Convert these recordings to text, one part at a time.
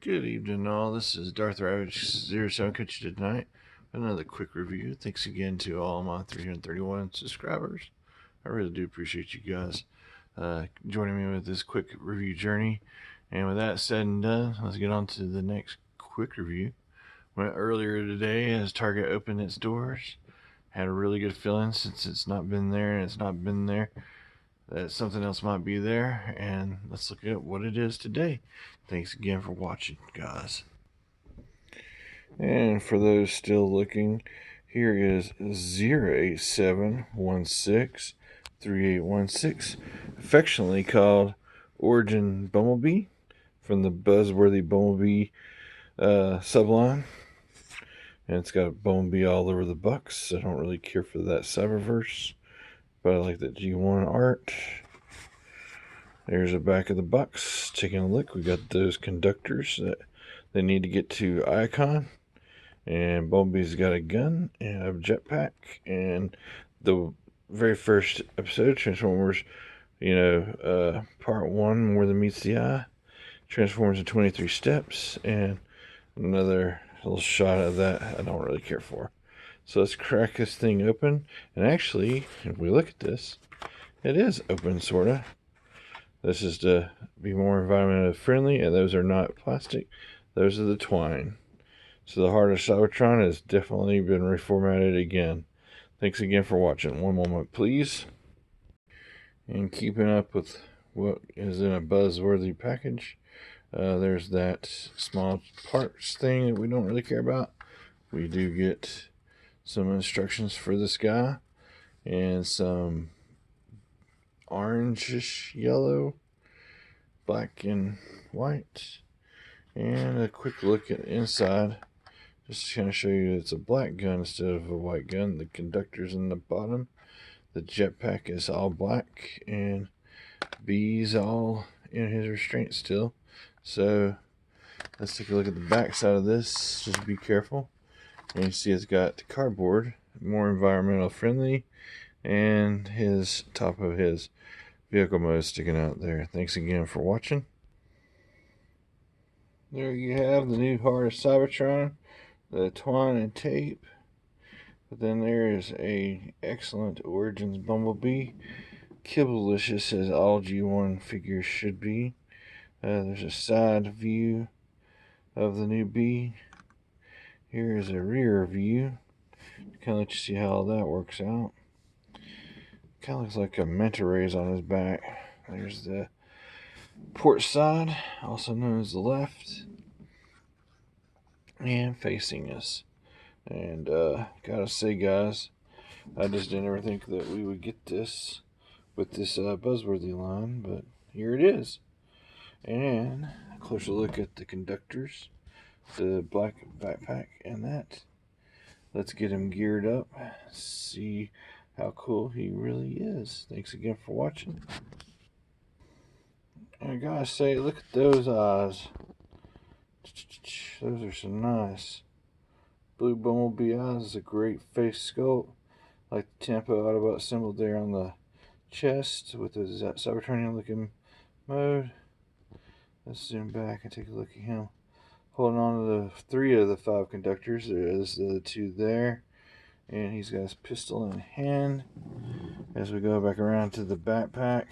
Good evening, all. This is Darth Ravage 07 coaching you tonight. Another quick review. Thanks again to all my 331 subscribers. I really do appreciate you guys joining me with this quick review journey. And with that said and done, let's get on to the next quick review. Went earlier today as Target opened its doors. Had a really good feeling since it's not been there and it's not been there, that something else might be there, and let's look at what it is today. Thanks again for watching, guys. And for those still looking, here is 087163816, affectionately called Origin Bumblebee from the buzzworthy Bumblebee subline. And it's got a Bumblebee all over the box. I don't really care for that Cyberverse, but I like that G1 art. There's the back of the box. Taking a look, we got those conductors that they need to get to Icon. And Bumblebee's got a gun and a jetpack. And the very first episode, Transformers, part 1, More Than Meets the Eye, transforms in 23 steps. And another little shot of that I don't really care for. So let's crack this thing open. And actually, if we look at this, it is open, sort of. This is to be more environmentally friendly, and those are not plastic. Those are the twine. So the heart of Cybertron has definitely been reformatted again. Thanks again for watching. One moment, please. And keeping up with what is in a buzzworthy package, there's that small parts thing that we don't really care about. We do get some instructions for this guy and some orangish yellow, black and white, and a quick look at inside, just to kind of show you it's a black gun instead of a white gun. The conductor's in the bottom, the jetpack is all black, and B's all in his restraint still. So let's take a look at the back side of this. Just be careful. And you see it's got cardboard, more environmental friendly, and his top of his vehicle mode sticking out there. Thanks again for watching. There you have the new heart of Cybertron, the twine and tape. But then there is a excellent Origins Bumblebee, Kibblelicious as all G1 figures should be. There's a side view of the new bee. Here is a rear view. Kind of let you see how all that works out. Kind of looks like a manta rays on his back. There's the port side, also known as the left, and facing us. And gotta say, guys, I just didn't ever think that we would get this with this buzzworthy line, but here it is. And a closer look at the conductors, the black backpack, and that. Let's get him geared up, see how cool he really is. Thanks again for watching. I gotta say, look at those eyes. Those are so nice. Blue Bumblebee eyes is a great face sculpt, like the Tempo Autobot symbol there on the chest with the Cybertronian looking mode. Let's zoom back and take a look at him holding on to the 3 of the 5 conductors. There's the 2 there, and he's got his pistol in hand. As we go back around to the backpack,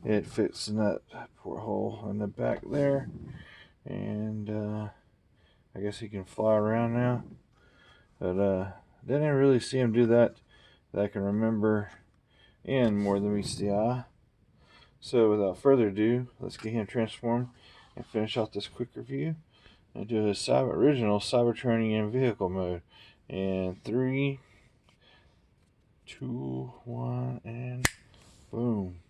it fits in that porthole in the back there, and I guess he can fly around now. But didn't really see him do that I can remember in More Than Meets the Eye. So without further ado, let's get him transformed and finish off this quick review and do his original Cybertronian vehicle mode. And 3, 2, 1, and boom.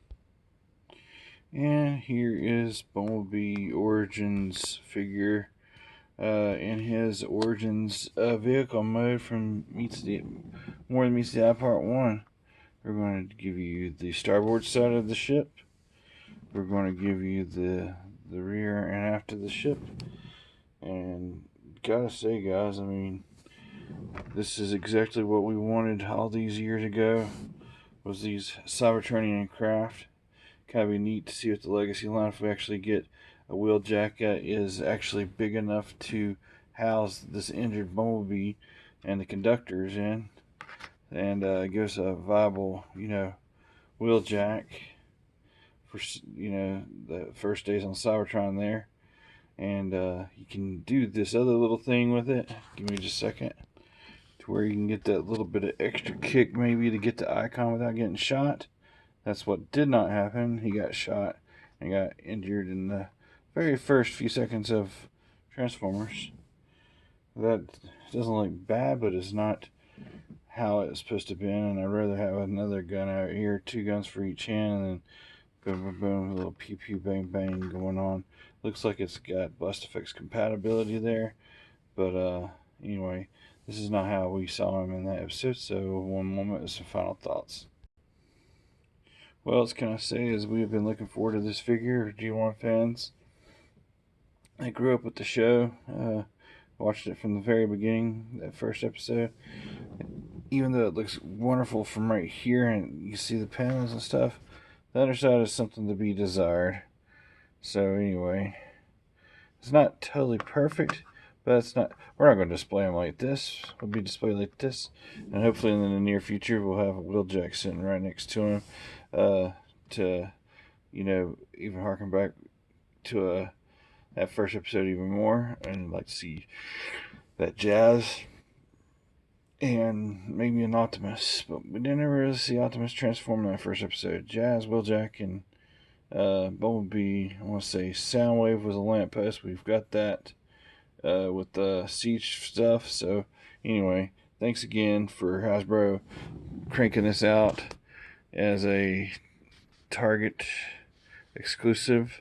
And here is Bumblebee Origins figure in his Origins vehicle mode from More Than Meets the Eye Part 1. We're going to give you the starboard side of the ship. We're going to give you the rear and aft of the ship. And gotta say, guys, I mean, this is exactly what we wanted all these years ago, was these Cybertronian craft. Kind of be neat to see with the Legacy line if we actually get wheel jack is actually big enough to house this injured Bumblebee and the conductors in, and gives a viable, wheel jack for, the first days on Cybertron there. And you can do this other little thing with it. Give me just a second. To where you can get that little bit of extra kick maybe to get the icon without getting shot. That's what did not happen. He got shot and got injured in the very first few seconds of Transformers. That doesn't look bad, but it's not how it's supposed to be. And I'd rather have another gun out here, 2 guns for each hand, and then boom, boom, boom, a little pew, pew, bang, bang going on. Looks like it's got Blast Effects compatibility there, but anyway, this is not how we saw him in that episode. So one moment with some final thoughts. What else can I say is we have been looking forward to this figure, G1 fans. I grew up with the show, watched it from the very beginning, that first episode. Even though it looks wonderful from right here and you see the panels and stuff, the underside is something to be desired. So anyway, it's not totally perfect, but it's not. We're not going to display them like this. It'll be displayed like this, and hopefully in the near future we'll have a wheel jack sitting right next to him, to even harken back to that first episode even more, and I'd like to see that Jazz and maybe an Optimus, but we didn't ever really see Optimus transform in that first episode. Jazz, Wheeljack, and Bumblebee. I want to say Soundwave was a lamppost. We've got that with the siege stuff. So anyway, thanks again for Hasbro cranking this out as a Target exclusive.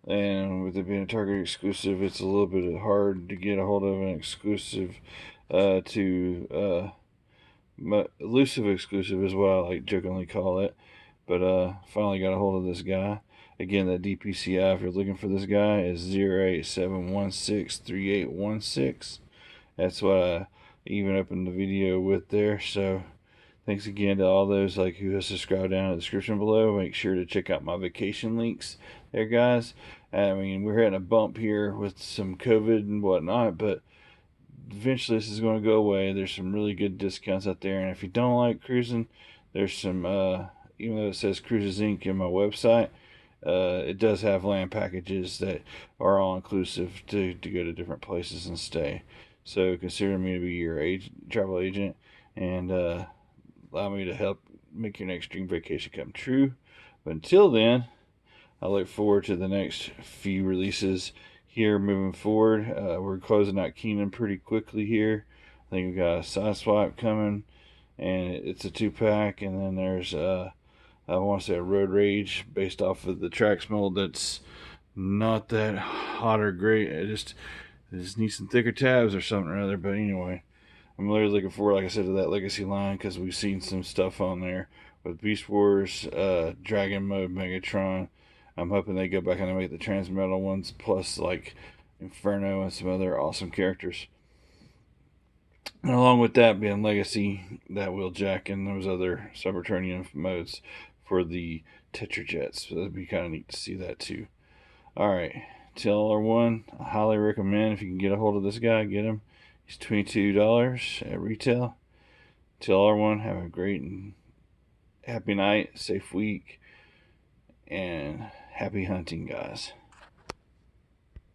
And with it being a Target exclusive, it's a little bit hard to get a hold of an exclusive to elusive exclusive is what I like jokingly call it. But finally got a hold of this guy. Again, that DPCI, if you're looking for this guy, is 087163816. That's what I even opened the video with there. So thanks again to all those who have subscribed down in the description below. Make sure to check out my vacation links there, guys. I mean, we're hitting a bump here with some COVID and whatnot, but eventually this is going to go away. There's some really good discounts out there, and if you don't like cruising, there's some even though it says Cruises Inc. in my website, it does have land packages that are all inclusive to go to different places and stay. So consider me to be your travel agent, and allow me to help make your next dream vacation come true. But until then, I look forward to the next few releases here moving forward. We're closing out Kingdom pretty quickly here. I think we've got a side swap coming, and it's a 2-pack, and then there's I want to say a Road Rage based off of the Trax mold that's not that hot or great. It just needs some thicker tabs or something or other. But anyway, I'm really looking forward, like I said, to that Legacy line, because we've seen some stuff on there with Beast Wars, Dragon Mode, Megatron. I'm hoping they go back and make the Transmetal ones, plus Inferno and some other awesome characters. And along with that being Legacy, that Wheeljack and those other Cybertronian modes for the Tetrajets. So that'd be kind of neat to see that too. Alright, TLR1, I highly recommend if you can get a hold of this guy, get him. He's $22 at retail. TLR1, have a great and happy night, safe week, and happy hunting, guys.